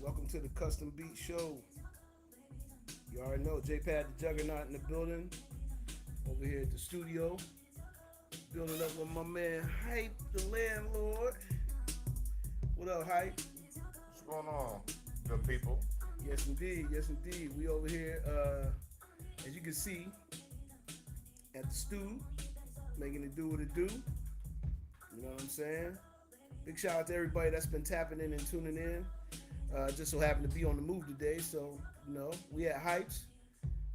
Welcome to the Custom Beat Show. You already know J-Pad the Juggernaut in the building. Over here at the studio. Building up with my man Hype, the landlord. What up, Hype? What's going on, good people? Yes, indeed. Yes, indeed. We over here, as you can see, at the stew, making it do what it do. You know what I'm saying? Big shout out to everybody that's been tapping in and tuning in. Just so happened to be on the move today, so we at Hypes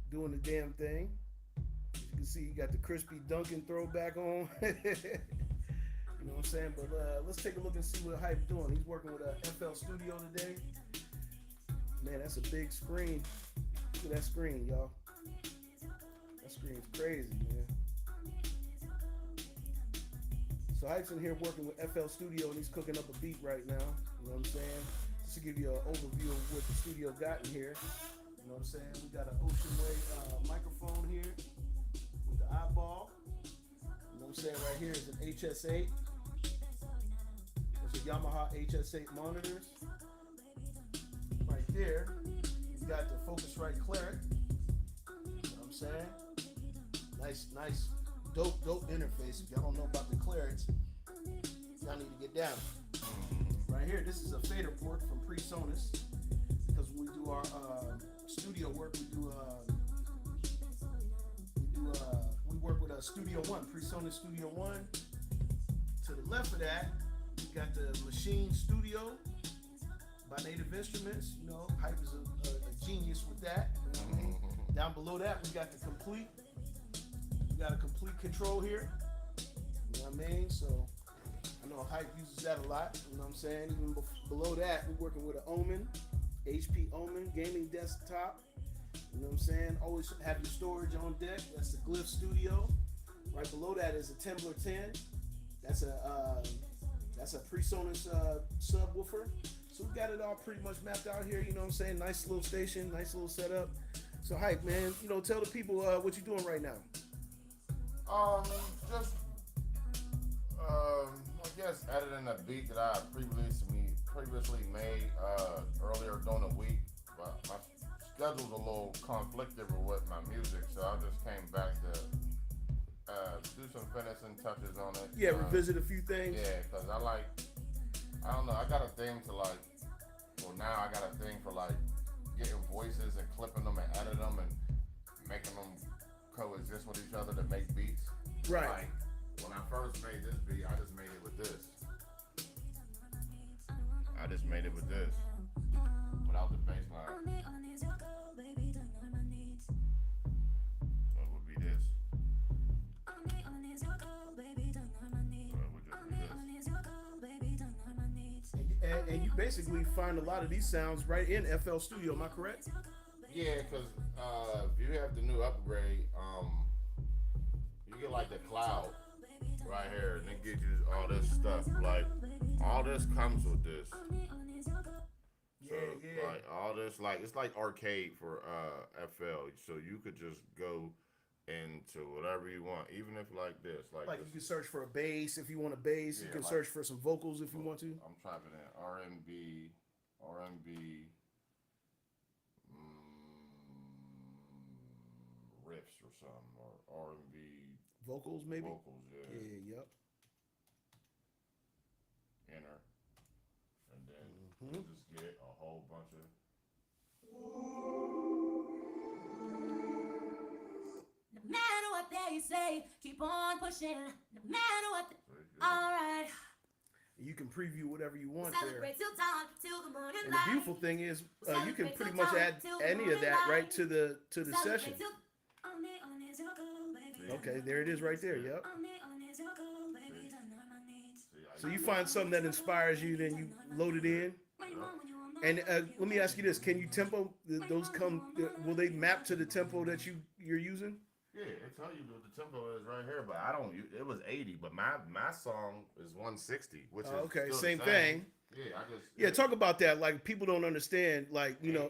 doing the damn thing. As you can see, you got the crispy Dunkin' throwback on. You know what I'm saying? But let's take a look and see what Hype doing. He's working with a FL Studio today. Man, that's a big screen. Look at that screen, y'all. That screen's crazy, man. So Hype's in here working with FL Studio and he's cooking up a beat right now. You know what I'm saying? Just to give you an overview of what the studio got in here. You know what I'm saying? We got an Ocean Way microphone here with the eyeball. You know what I'm saying? Right here is an HS8. It's a Yamaha HS8 monitors. Right there, you got the Focusrite Cleric. You know what I'm saying? Nice, dope interface. If y'all don't know about the Clerics, y'all need to get down. Right here, this is a fader port from PreSonus. Because when we do our studio work, we work with a Studio One, PreSonus Studio One. To the left of that, we got the Machine Studio by Native Instruments. You know, Hype is a genius with that. You know what I mean? Down below that, we got the complete. We got a complete control here. You know what I mean? So I know Hype uses that a lot. You know what I'm saying? Even below that, we're working with an Omen, HP Omen gaming desktop. You know what I'm saying? Always have your storage on deck. That's the Glyph Studio. Right below that is a Tembler 10. That's a PreSonus subwoofer. So we got it all pretty much mapped out here. You know what I'm saying? Nice little station, nice little setup. So Hype, man, tell the people what you're doing right now. Just I guess editing a beat that I previously made earlier during the week, but my schedule's a little conflicted with my music, so I just came back to do some finishing touches on it. Yeah, revisit a few things. Yeah, because I don't know, I got a thing to now I got a thing for getting voices and clipping them and editing them and making them coexist with each other to make beats. Right. Like, when I first made this beat, I just made it with this. Without the bass line. So it would be this. So it would just be this. And you basically find a lot of these sounds right in FL Studio, am I correct? Yeah, because if you have the new upgrade, you get like the cloud right here, and it gives you all this stuff. Like, all this comes with this. So, Yeah. like, all this, it's like arcade for FL. So you could just go into whatever you want, even if like this. Like you can search for a bass if you want a bass. Yeah, you can search for some vocals if you want to. I'm typing in R&B, riffs or something, or R&B Vocals, maybe? vocals, yeah. Yeah, yep. Enter, and then you just get a whole bunch of. No matter what they say, keep on pushing. No matter what. All right. You can preview whatever you want there. Celebrate till dawn, till the morning And the light. beautiful thing is, you can pretty much add any of that right to the session. Okay, there it is right there. Yep. So you find something that inspires you, then you load it in. And let me ask you this: can you tempo those will they map to the tempo that you're using? Yeah, it tell you what the tempo is right here, but I don't. It was 80, but my song is 160, which is okay, still same the same thing. Yeah, talk about that. Like, people don't understand. Like, 80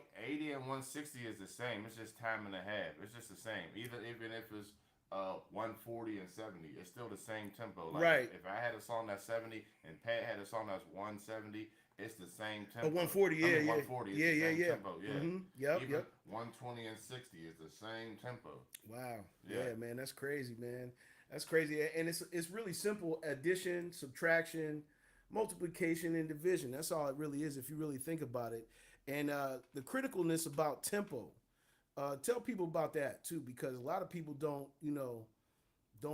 and 160 is the same. It's just time and a half. It's just the same. Even if it's 140 and 70, it's still the same tempo. Like, right. If I had a song that's 70 and Pat had a song that's 170, it's the same Oh, tempo. 140, I yeah, mean, yeah. 140 is Yeah, the yeah, same yeah. tempo. Yeah. Mm-hmm. Yep, Even yep. 120 and 60 is the same tempo. Wow. Yeah. Yeah, man, that's crazy, man. That's crazy. And it's really simple addition, subtraction, multiplication, and division. That's all it really is if you really think about it. And the criticalness about tempo. Tell people about that too, because a lot of people don't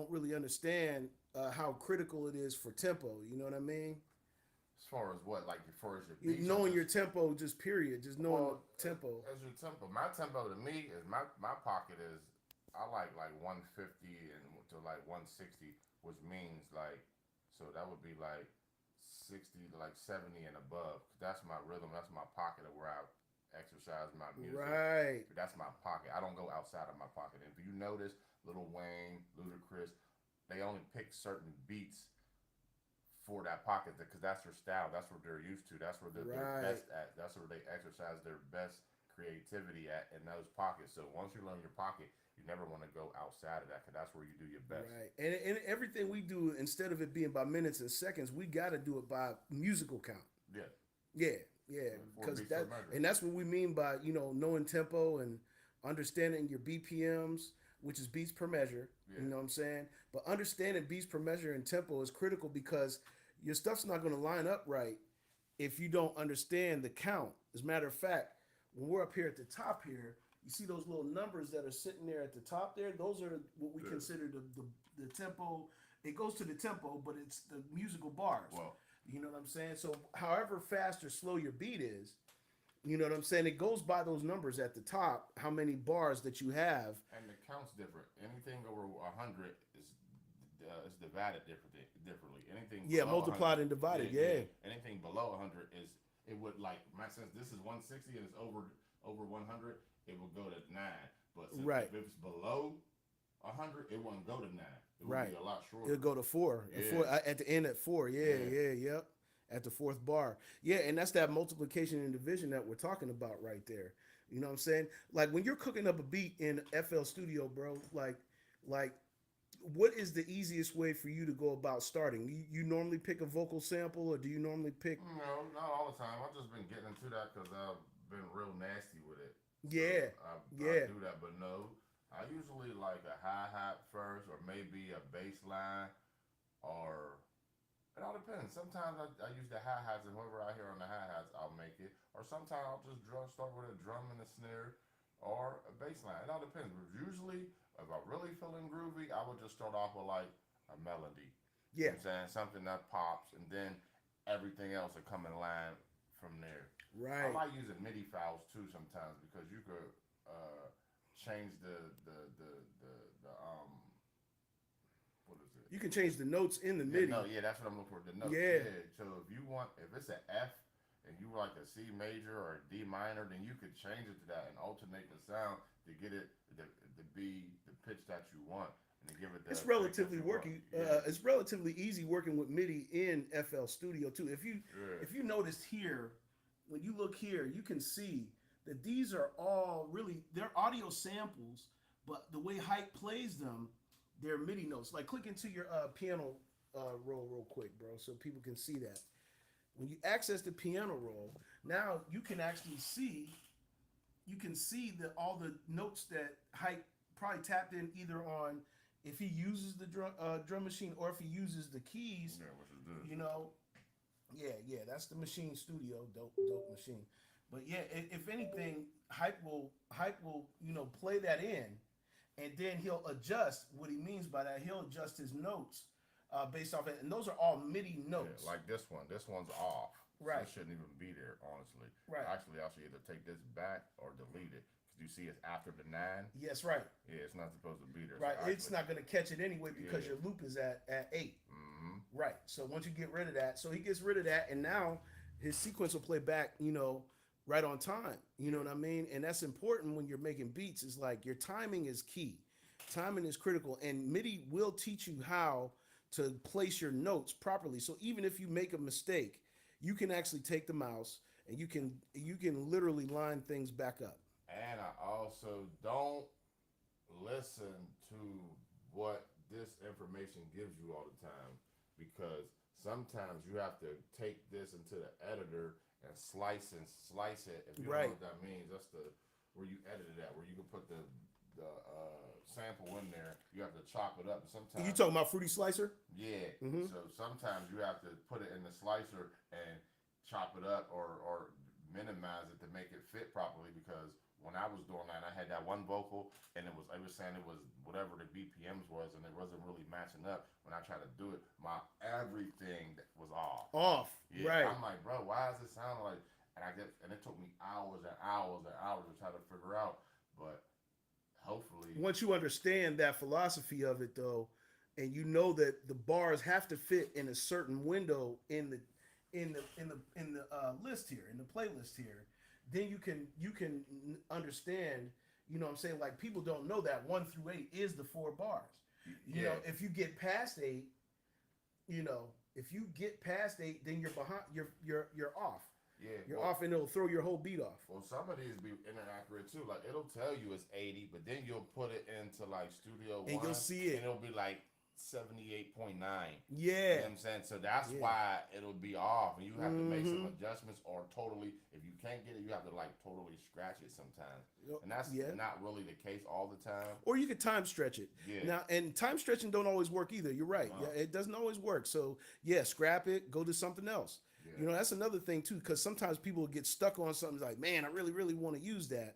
really understand how critical it is for tempo. You know what I mean? As far as what, like as far as your beats, or Knowing your just tempo, just period, just knowing the well, tempo. as your tempo. My tempo to me is my pocket is I like 150 and to like 160, which means like so that would be like 60 to like 70 and above. That's my rhythm. That's my pocket of where I exercise my music. Right. That's my pocket. I don't go outside of my pocket. And if you notice, Lil Wayne, Ludacris, they only pick certain beats for that pocket because that's their style. That's what they're used to. That's where they're Right. best at. That's where they exercise their best creativity at in those pockets. So once you learn your pocket, you never want to go outside of that because that's where you do your best. Right. And everything we do, instead of it being by minutes and seconds, we got to do it by musical count. Yeah. Yeah. Yeah. Four Because beats that, per measure. and that's what we mean by, knowing tempo and understanding your BPMs, which is beats per measure. Yeah. You know what I'm saying? But understanding beats per measure and tempo is critical because your stuff's not going to line up right if you don't understand the count. As a matter of fact, when we're up here at the top here, you see those little numbers that are sitting there at the top there? Those are what we Yeah. consider the tempo. It goes to the tempo, but it's the musical bars. Well, You know what I'm saying? So however fast or slow your beat is, you know what I'm saying? It goes by those numbers at the top, how many bars that you have. and the count's different. Anything over 100 is divided differently. Anything Yeah, below multiplied 100, and divided, yeah. Anything below 100 is it would like my sense. This is 160 and it's over 100. It would go to 9. But since Right. if it's below 100, it wouldn't go to 9. It would Right. be a lot shorter. It'll go to 4. Yeah. Four at the end at 4. Yeah, Yeah. yep. At the fourth bar. Yeah, and that's that multiplication and division that we're talking about right there. You know what I'm saying? Like when you're cooking up a beat in FL Studio, bro, like what is the easiest way for you to go about starting? You normally pick a vocal sample or do you normally pick No, not all the time. I've just been getting into that because I've been real nasty with it. Yeah. I Yeah. do that, but no. I usually like a hi-hat first or maybe a bass line or it all depends. Sometimes I use the hi-hats and whoever I hear on the hi-hats, I'll make it. Or sometimes I'll just start with a drum and a snare or a bass line. It all depends. But usually, if I'm really feeling groovy, I would just start off with like a melody. You Yeah. know what I'm saying? Something that pops and then everything else will come in line from there. I Right. like using MIDI files too sometimes because you could change the what is it? You can change the notes in the Yeah, MIDI. no, yeah, that's what I'm looking for. The notes. Yeah. So if you want, if it's an F and you like a C major or a D minor, then you could change it to that and alternate the sound to get it to be the pitch that you want and to give it the. It's effect that relatively you want. working. Yeah. It's relatively easy working with MIDI in FL Studio too. Yeah. If you noticed here, when you look here, you can see that these are all really they're audio samples, but the way Hype plays them, they're MIDI notes. Like click into your piano roll real quick, bro, so people can see that. When you access the piano roll, now you can actually see that all the notes that Hype probably tapped in either on if he uses the drum machine or if he uses the keys. Yeah, which is good. You know, yeah, that's the Machine Studio, dope machine. But yeah, if anything, Hype will play that in, and then he'll adjust. What he means by that, he'll adjust his notes based off it, and those are all MIDI notes. Yeah, like this one. This one's off. Right. So it shouldn't even be there, honestly. Right. Actually, I should either take this back or delete it. Because you see it's after the 9. Yes, right, Yeah, it's not supposed to be there. right. So It's not going to catch it anyway because Yeah. your loop is at 8. Mm-hmm. Right. So once you get rid of that, so he gets rid of that, and now his sequence will play back, right on time. You know what I mean? And that's important when you're making beats. Is like your timing is key. Timing is critical, and MIDI will teach you how to place your notes properly. So even if you make a mistake, you can actually take the mouse and you can literally line things back up. And I also don't listen to what this information gives you all the time because sometimes you have to take this into the editor and slice it. If you don't Right. know what that means, that's the where you edit it at, where you can put the sample in there. You have to chop it up. Sometimes You talking about Fruity Slicer? yeah. Mhm. So sometimes you have to put it in the slicer and chop it up or minimize it to make it fit properly because when I was doing that, I had that one vocal and I was saying it was whatever the BPMs was and it wasn't really matching up. When I tried to do it, my everything was off. Off. Yeah, Right. I'm like, bro, why does it sound like? And it took me hours and hours and hours to try to figure out. But hopefully, Once you understand that philosophy of it, though, and you know that the bars have to fit in a certain window in the list here, in the playlist here, then you can understand. You know what I'm saying? Like people don't know that 1 through 8 is the 4 bars. You know, if you get past 8, you know, if you get past 8, then you're behind. You're off. yeah, You're off, and it'll throw your whole beat off. Well, some of these be inaccurate too. Like it'll tell you it's 80, but then you'll put it into like Studio And One, you'll see it. and it'll be like 78.9. You Yeah. know what I'm saying? So that's Yeah. why it'll be off, and you have to make some Mhm. adjustments, or totally, if you can't get it, you have to like totally scratch it sometimes, Yep. and that's Yeah. not really the case all the time. Or you could time stretch it. Yeah. Now, and time stretching don't always work either. You're right. No. Yeah, it doesn't always work. So yeah, scrap it. Go to something else. Yeah. You know, that's another thing too, because sometimes people get stuck on something like, man, I really, really want to use that.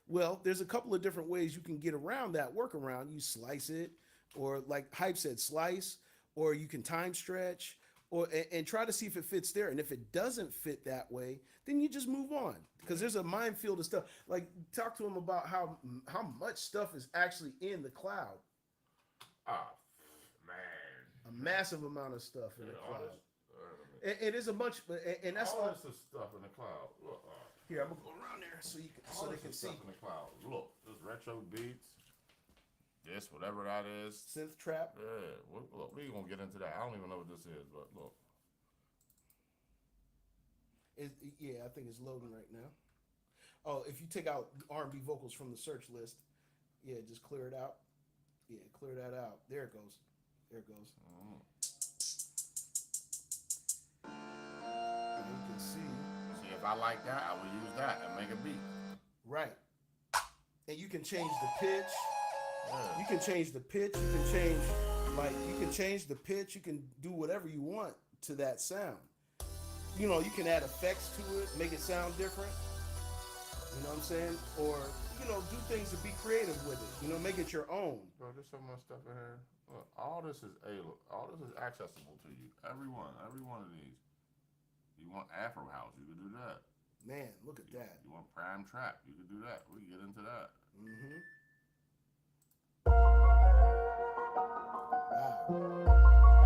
Well, there's a couple of different ways you can get around that workaround. You slice it, or like Hype said, slice, or you can time stretch, or and try to see if it fits there. And if it doesn't fit that way, then you just move on, because there's a minefield of stuff. Like talk to them about how much stuff is actually in the cloud. Ah, man. A massive amount of stuff in the all cloud. this, It is a bunch, and that's all all. this is stuff in the cloud. Look, Here, I'm gonna go around there so you can, so all they this can is see. stuff in the cloud. Look, this retro beats, this whatever that is. Synth trap. Yeah, look, we gonna get into that. I don't even know what this is, but look. Yeah, I think it's loading right now. Oh, if you take out R&B vocals from the search list, yeah, just clear it out. Yeah, clear that out. There it goes. There it goes. And you can see. See, if I like that, I will use that and make a beat. Right. And you can change the pitch. Yeah. You can change the pitch. You can change, you can change the pitch. You can do whatever you want to that sound. You know, you can add effects to it, make it sound different. You know what I'm saying? Or, you know, do things to be creative with it. You know, make it your own. Bro, there's so much stuff in here. Look, all this is accessible to you. Every one of these. You want Afro House, you can do that. Man, look at that. You want Prime Trap, you can do that. We can get into that. Mm-hmm. Wow.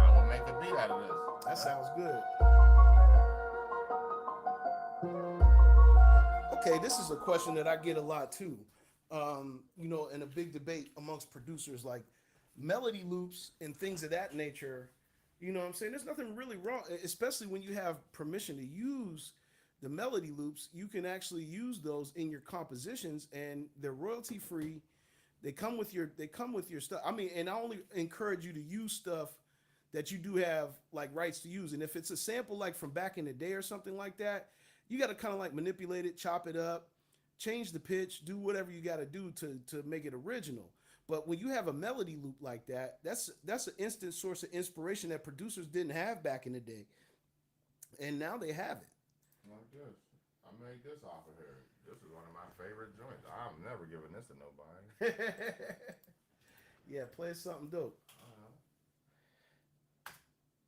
I will make a beat out of this. That sounds good. Okay, this is a question that I get a lot too. You know, in a big debate amongst producers, like melody loops and things of that nature. You know what I'm saying? There's nothing really wrong, especially when you have permission to use the melody loops. You can actually use those in your compositions, and they're royalty free. They come with your stuff. I mean, and I only encourage you to use stuff that you do have like rights to use. And if it's a sample like from back in the day or something like that, you got to kind of like manipulate it, chop it up, change the pitch, do whatever you got to do to make it original. But when you have a melody loop like that, that's an instant source of inspiration that producers didn't have back in the day, and now they have it. Like this. I made this off of here. This is one of my favorite joints. I'm never giving this to nobody. Yeah, play something dope.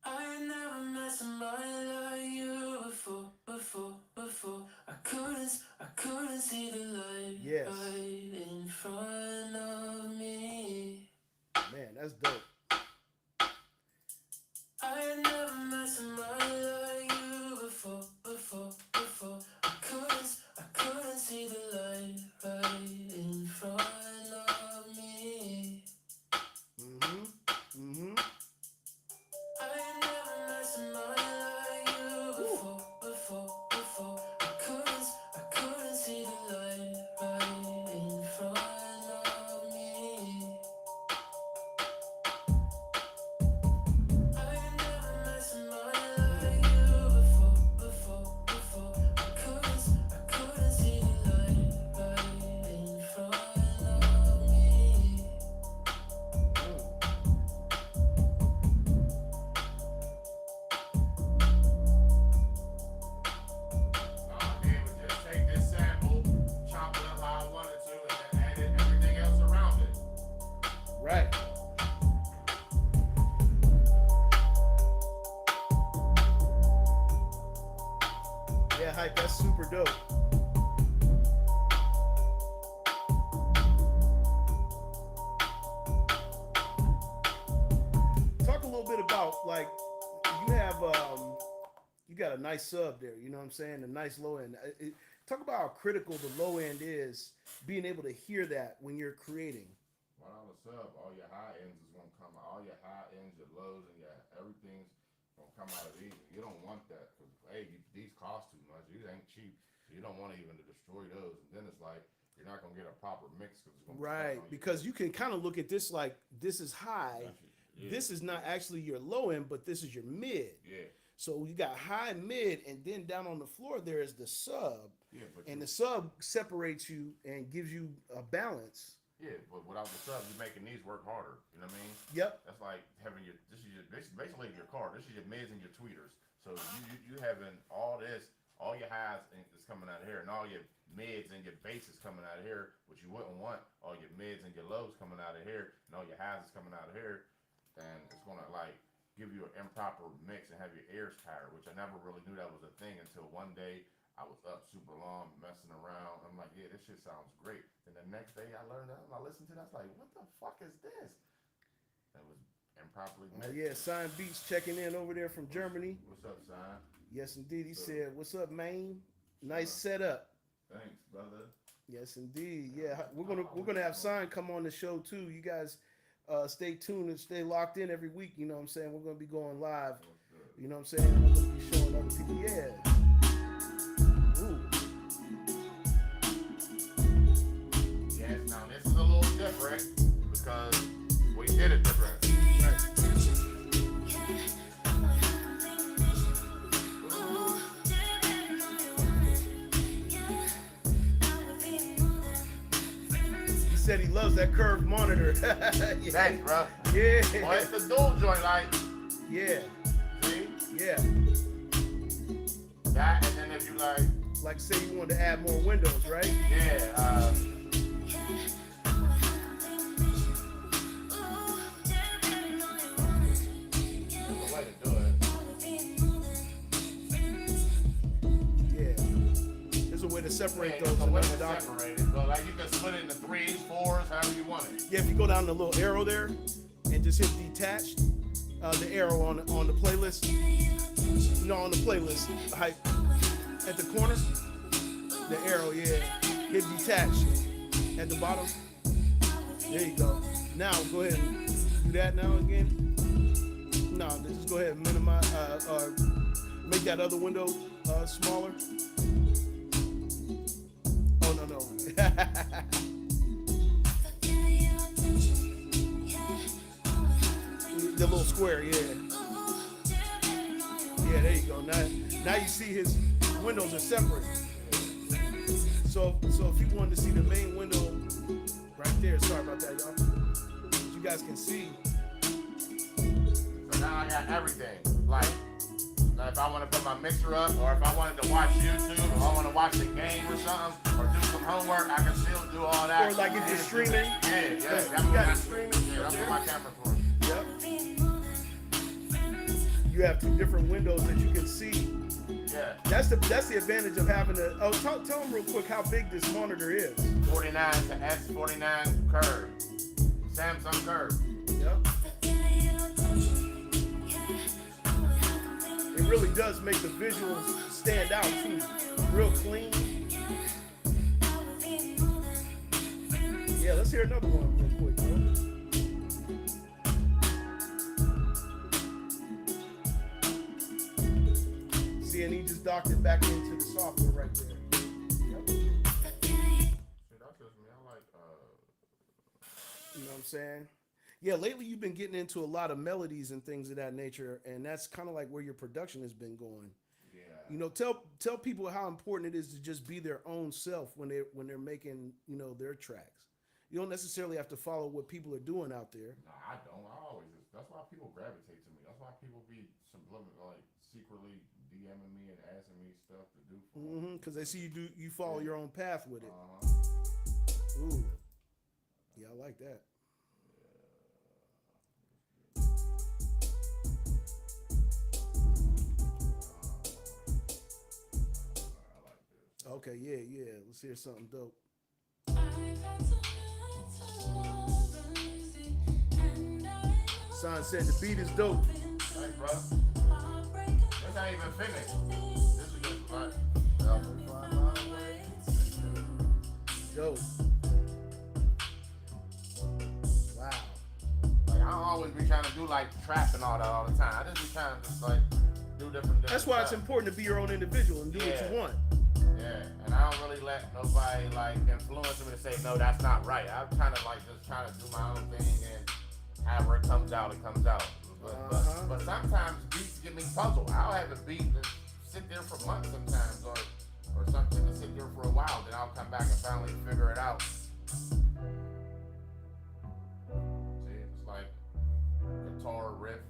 I never met somebody like you before. I couldn't see the light Yes. right in front of me. Man, that's dope. I never met somebody like you before. I couldn't see the light right in front of me. Mm-hmm. I never met somebody like you before. I couldn't see the light right in front of me. dope. Talk a little bit about like you have you got a nice sub there. You know what I'm saying? A nice low end. Talk about how critical the low end is. Being able to hear that when you're creating. Right on the sub, all your high ends is gonna come out. All your high ends, your lows, and your everything's gonna come out of these. You don't want that because these cost too much. These ain't cheap. So you don't want to even to destroy those. And then it's like you're not gonna get a proper mix because it's gonna Right, because you can kind of look at this like this is high. Yeah. This is not actually your low end, but this is your mid. Yeah. So you got high, mid, and then down on the floor there is the sub. Yeah, And the sub separates you and gives you a balance. Yeah, but without the sub, you're making these work harder. You know what I mean? Yep. That's like having basically your car. This is your mids and your tweeters. So you having all this, all your highs is coming out of here, and all your mids and your bass is coming out of here, which you wouldn't want. All your mids and your lows coming out of here, and all your highs is coming out of here, and it's gonna like give you an improper mix and have your ears tired, which I never really knew that was a thing until one day I was up super long messing around. I'm like, yeah, this shit sounds great. And the next day I learned that and I listened to that, I was like, what the fuck is this? It was improperly mixed. Yeah, Sign Beats checking in over there from Germany. What's up, Sign? Yes, indeed. He said, "What's up, man? Nice setup." Thanks, brother. Yes, indeed. Yeah, we're gonna have Sign come on the show too. You guys stay tuned and stay locked in every week. You know what I'm saying? We're gonna be going live. You know what I'm saying? We're gonna be showing other people. Yeah. Ooh. Yes, now this is a little different because we did it different. He said he loves that curved monitor. Yeah. Thanks, bro. Yeah. Well, it's the dual joint, like, Yeah. see? Yeah. That, and then if you Like say you wanted to add more windows, right? yeah, there's a way to do it. Yeah. There's a way to separate Yeah, those. there's a way to another doc- separate it. So, like, you can split it into 3s, 4s, however you want it. Yeah, if you go down the little arrow there and just hit detach, the arrow on the playlist. No, on the playlist, like at the corner, the arrow, yeah. Hit detach at the bottom. There you go. Now go ahead and do that now again. No, just go ahead and minimize, make that other window smaller. Oh no. The little square, yeah. Yeah, there you go. Now you see his windows are separate. So if you wanted to see the main window right there, sorry about that, y'all. As you guys can see. So now I got everything. Like, now if I want to put my mixer up, or if I wanted to watch YouTube, or I want to watch a game or something, or do some homework, I can still do all that. Or like if you're streaming. Yeah. That's You what got my it streaming. Yeah, that's what my camera for. Yep. You have two different windows that you can see. Yeah. That's the advantage of having a. Oh, tell them real quick how big this monitor is. 49 to S49 curve. Samsung curve. Yep. It really does make the visuals stand out too. Real clean. Yeah, let's hear another one real quick, bro. See, and he just docked it back into the software right there. Yep. See, that's just me. I like, You know what I'm saying? Yeah, lately you've been getting into a lot of melodies and things of that nature, and that's kind of like where your production has been going. yeah. You know, tell people how important it is to just be their own self when they're making, you know, their tracks. You don't necessarily have to follow what people are doing out there. No, I don't. I always. That's why people gravitate to me. That's why people be like secretly DMing me and asking me stuff to do for them. Because they see you follow your own path with it. Ooh, yeah, I like that. Okay, yeah. Let's hear something dope. I've had to learn to love and lose it, and I know Son said the beat is dope. Hey, bro. This ain't even finished. This is just like, help me find my way to you. Dope. Wow. Like, I don't always be trying to do like trap and all that all the time. I just be trying to just like do different. That's why it's stuff. important to be your own individual and do what Yeah. you want. Yeah, and I don't really let nobody like influence me to say no, that's not right. I'm kind of like just trying to do my own thing, and however it comes out, it comes out. But sometimes beats get me puzzled. I'll have a beat that sit there for months sometimes, or something to sit there for a while. Then I'll come back and finally figure it out. See, it's like guitar riff,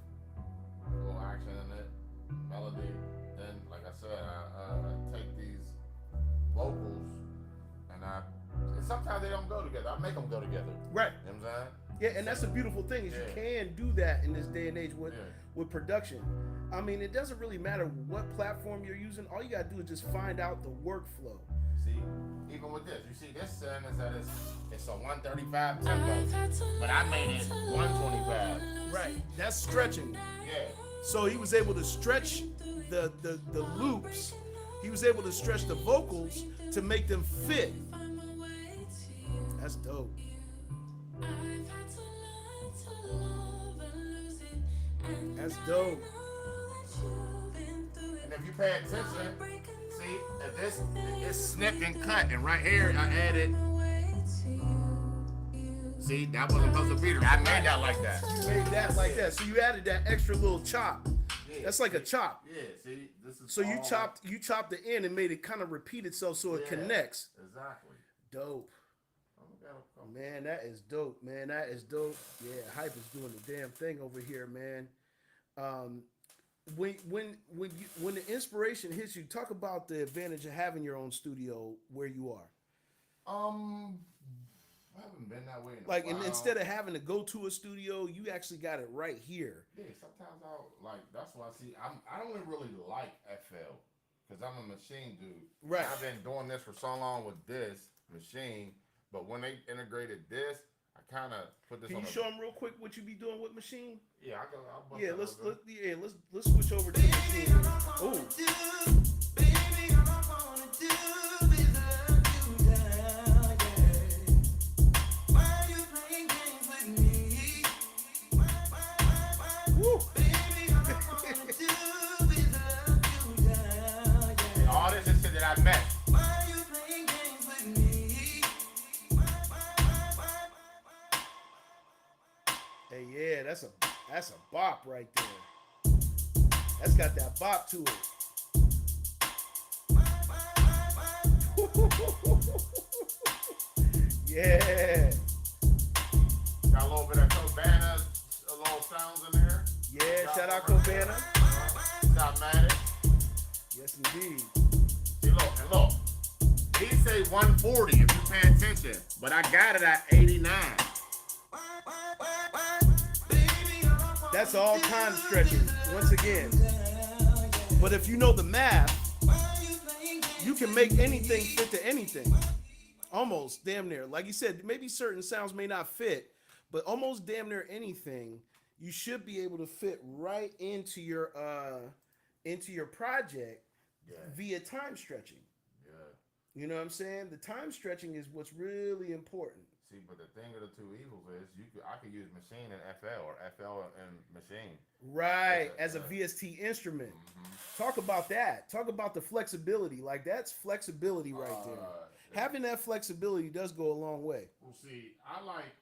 little action in it, melody. Then, like I said, I take these vocals and sometimes they don't go together. I make them go together. Right. You know what I'm saying? Yeah, and that's a beautiful thing is you can do that in this day and age with production. I mean, it doesn't really matter what platform you're using. All you gotta do is just find out the workflow. See, even with this, you see this sound is that it's a 135 tempo, but I made it 125. Right. That's stretching. Yeah. So he was able to stretch the loops. He was able to stretch the vocals to make them fit. That's dope. That's dope. And if you pay attention, see, if this it's snipped and cut, and right here I added. See, that wasn't supposed to be there. I made that like that. You made that like that. So you added that extra little chop. Yeah. That's like a chop. Yeah, see, this is. So you chopped the end and made it kind of repeat itself so it connects. Exactly. Dope. Man, that is dope. Man, that is dope. Yeah, Hype is doing the damn thing over here, man. When the inspiration hits you, talk about the advantage of having your own studio where you are. I haven't been that way in a Like, while. instead of having to go to a studio, you actually got it right here. Yeah, sometimes I'll like. That's why I don't really like FL because I'm a machine dude. Right. I've been doing this for so long with this machine, but when they integrated this, I kind of put this. Can on you show them real quick what you be doing with Machine? Yeah, I'll bust Yeah, that let's switch over to the Machine. Oh. All this is shit that I met. Hey, yeah, that's a bop right there. That's got that bop to it. Yeah. Got a little bit of Cabana, a little sounds in there. Yeah, shout out Cabana. Stop Matic. Yes, indeed. See, look. These say 140 if you pay attention, but I got it at 89. That's all time stretching, once again. But if you know the math, you can make anything fit to anything. Almost, damn near. Like you said, maybe certain sounds may not fit, but almost damn near anything you should be able to fit right into your project via time stretching. Yeah. You know what I'm saying? The time stretching is what's really important. See, but the thing of the two evils is I could use machine and FL or FL and machine. Right, as a VST instrument. Mm-hmm. Talk about that. Talk about the flexibility. Like, that's flexibility right there. Having that flexibility does go a long way. Well, see, I like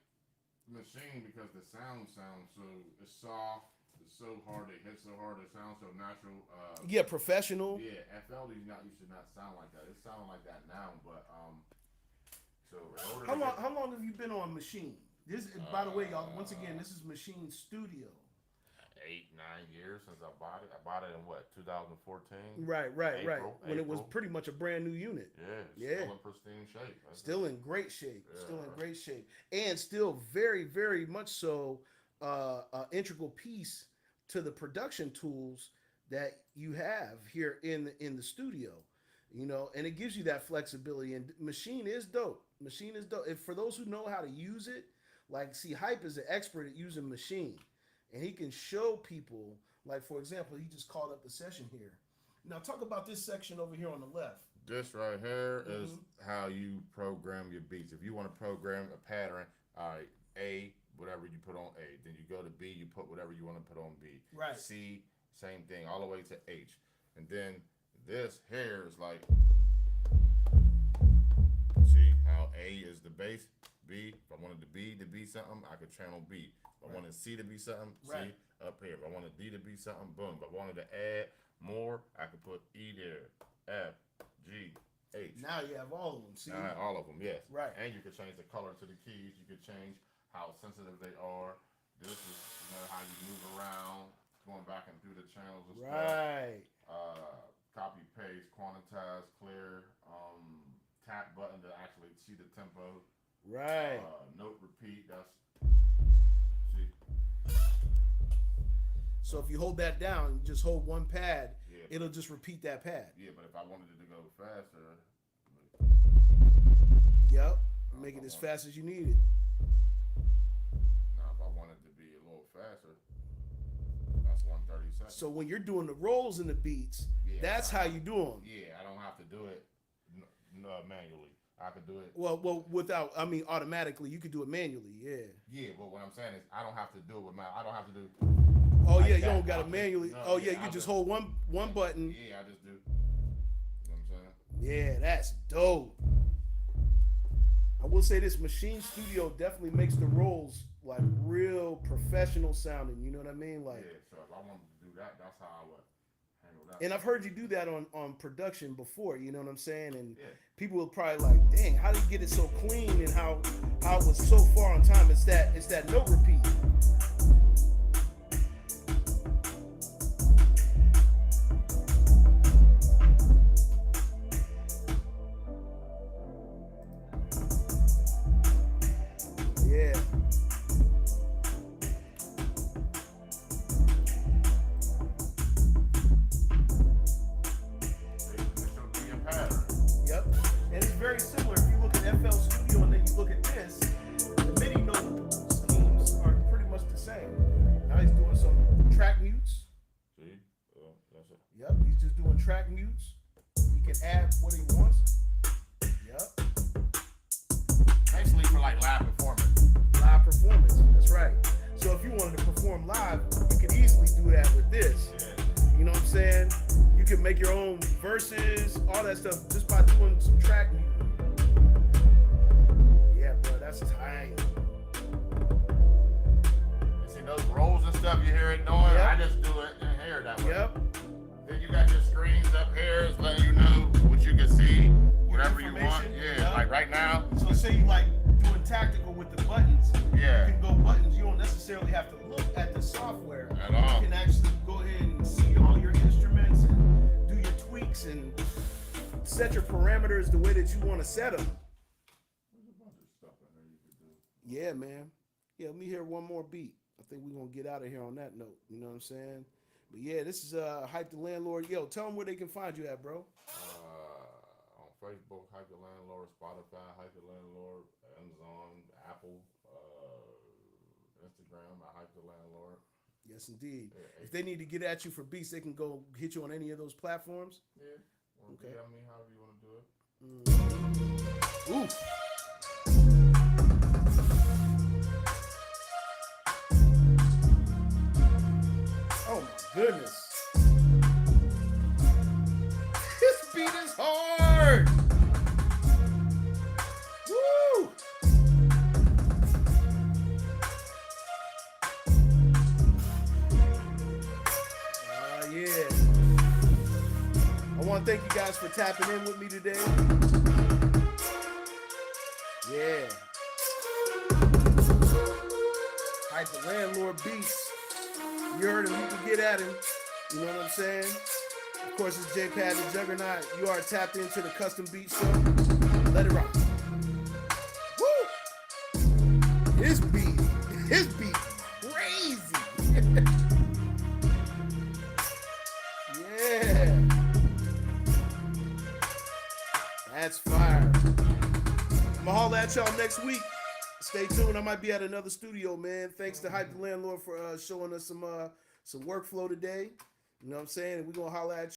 machine because the sounds so it's soft, it's so hard, it hits so hard, it sounds so natural. Yeah, professional. Yeah, FL you should not sound like that. It's sounding like that now, but so how long have you been on Machine? This, by the way, y'all. Once again, this is Machine Studio. 8-9 years since I bought it. I bought it in what 2014. Right. When it was pretty much a brand new unit. Yeah. Still in pristine shape. Still in great shape. Yeah. Still in great shape, and still very, very much so an integral piece to the production tools that you have here in the studio. You know, and it gives you that flexibility. And Machine is dope. Machine is dope. If for those who know how to use it, like, see, Hype is an expert at using Machine, and he can show people. Like, for example, he just called up the session here. Now talk about this section over here on the left. This right here is how you program your beats. If you want to program a pattern, all right, A, whatever you put on A. Then you go to B, you put whatever you want to put on B. Right. C, same thing, all the way to H. And then this here is like, see how A is the bass, B. If I wanted the B to be something, I could channel B. If I wanted C to be something, Right. C up here. If I wanted D to be something, boom. If I wanted to add more, I could put E there, F, G, H. Now you have all of them. See, All of them, yes. Right. And you can change the color to the keys. You can change how sensitive they are. This is how you move around, going back and through the channels and stuff. right. Copy, paste, quantize, clear, tap button to actually see the tempo. Right. Note repeat. That's see. So if you hold that down, just hold one pad, Yeah. it'll just repeat that pad. Yeah, but if I wanted it to go faster, Yep. Make it as fast as you need it. now if I wanted to be a little faster, that's 132nd. So when you're doing the rolls and the beats, Yeah, that's how you do them. Yeah, I don't have to do it manually. I could do it. Well, without, I mean, automatically, you could do it manually. Yeah. Yeah, but what I'm saying is, I don't have to do it with my. I don't have to do. Oh like yeah, you that. don't got I'll to manually. no, Oh yeah, you I'll just hold one button. Yeah, I just do. You know what I'm saying? Yeah, that's dope. I will say this: Machine Studio definitely makes the rolls like real professional sounding. You know what I mean? Like, Yeah. So if I wanted to do that, that's how I would handle that. and I've heard you do that on production before. You know what I'm saying? And Yeah. people will probably like, dang, how do you get it so clean and how it was so far on time? It's that note repeat. Yeah. It'll be a pattern. Yep. And it's very similar. If you look at FL Studio and then you look at this, the MIDI note schemes are pretty much the same. Now he's doing some track mutes. See? That's it. Yep. He's just doing track mutes. He can add what he wants. Yep. Basically for like live performance. Live performance. That's right. So if you wanted to perform live, you could easily do that with this. Yeah. You know what I'm saying? You can make your own verses, all that stuff, just by doing some track music. Yeah, bro, that's tight. You see those rolls and stuff you hear it doing? Yep. I just do it in here that way. Yep. Then you got your screens up here, it's letting you know what you can see, whatever you want. Information. Yeah, Yep. like right now. So say you like doing tactical with the buttons. Yeah. You can go buttons. You don't necessarily have to look at the software. At all. You can actually go ahead and see all your instruments and do your tweaks and set your parameters the way that you want to set them. There's a bunch of stuff in there you can do. Yeah, man. Yeah, let me hear one more beat. I think we're going to get out of here on that note. You know what I'm saying? But yeah, this is Hype the Landlord. Yo, tell them where they can find you at, bro. On Facebook, Hype the Landlord, Spotify, Hype the Landlord, Amazon, Apple, Instagram, I Hype the Landlord. Yes, indeed. Yeah, If they need to get at you for beats, they can go hit you on any of those platforms. Yeah. Or Okay. DM me, however you want to do it. Ooh. Oh my goodness. This beat is hard. Woo! Yeah. I want to thank you guys for tapping in with me today. Yeah. Hype the Landlord Beats. You heard him, you can get at him. You know what I'm saying? Of course, it's J-Pad the Juggernaut. You are tapped into the Custom Beat Show. Let it rock. Woo! His beat crazy. Yeah. gonna holler at y'all next week. Stay tuned. I might be at another studio, man. Thanks to Hype the Landlord for showing us some workflow today. You know what I'm saying? We're gonna holler at you.